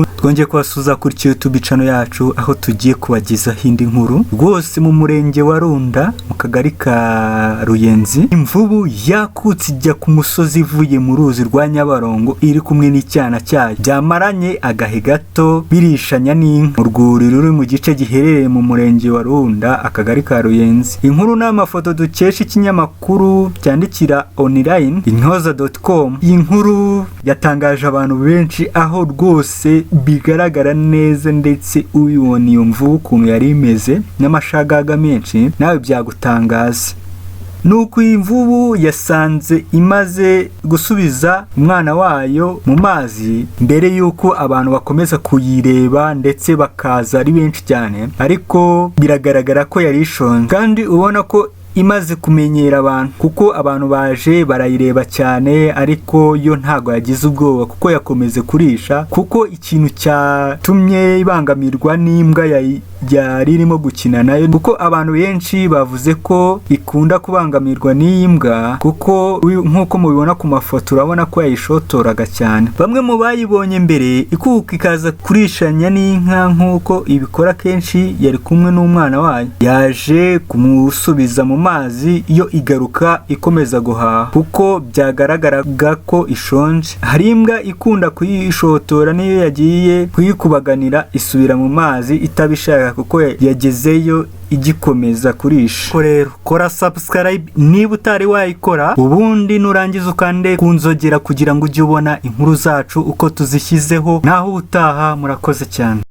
twongeye kubasuza kuri YouTube channel yacu aho tugiye kubagezaho indi nkuru rwose mu murenge wa Runda mu kagari ka Ruyenzi. Imvubu yakutse ijya ku musozi ivuye mu ruzi rwa Nyabarongo iri kumwe n'icyana cyayo, byamaranye agahe gato birishanya n'inka mu rwuri ruri mu gice giherereye mu murenge wa Runda akagari ka Ruyenzi. Inkuru n'amafoto dukesha ikinyamakuru cyandikira online intyoza.com. Iyi nkuru yatangaje abantu benshi aho rwose bigaragara neza ndetse ubibona iyo mvubu ukuntu yari imeze n'amashagaga menshi nawe byagutangaza. Nuko iyi mvubu yasanze imaze gusubiza umwana wayo mu mazi mbere yuko abantu bakomeza kuyireba ndetse bakaza ari benshi cyane, ariko biragaragara ko yari ishonje kandi ubona ko imaze kumenyera abantu kuko abantu baje barayireba cyane, ariko yo ntago yagize ubwoba kuko yakomeze kurisha, kuko ikintu cyatumye ibangamirwa n'imbwa yari irimo gukina nayo, kuko abantu benshi bavuze ko ikunda kubangamirwa n'imbwa kuko nk'uko mubibona ku mafoto urabona ko yayishotoraga cyane. Bamwe mu bayibonye mbere ikuka ikaza kurishanya n'inka nk'uko ibikora kenshi, yari kumwe n'umwana wayo, yaje kumusubiza mu mazi yo igaruka ikomeza guhaha kuko byagaragaraga ko ishonje. Hari imbwa ikunda kuyishotora niyo yagiye kuyikubaganira isubira mu mazi itabishaka kuko yagezeyo igikomeza kurisha. Ko rero kora subscribe niba utari wayikora, ubundi nurangiza ukande kunzogera kugira ngo ujye ubona inkuru zacu uko tuzishyizeho. Naho utaha murakoze cyane.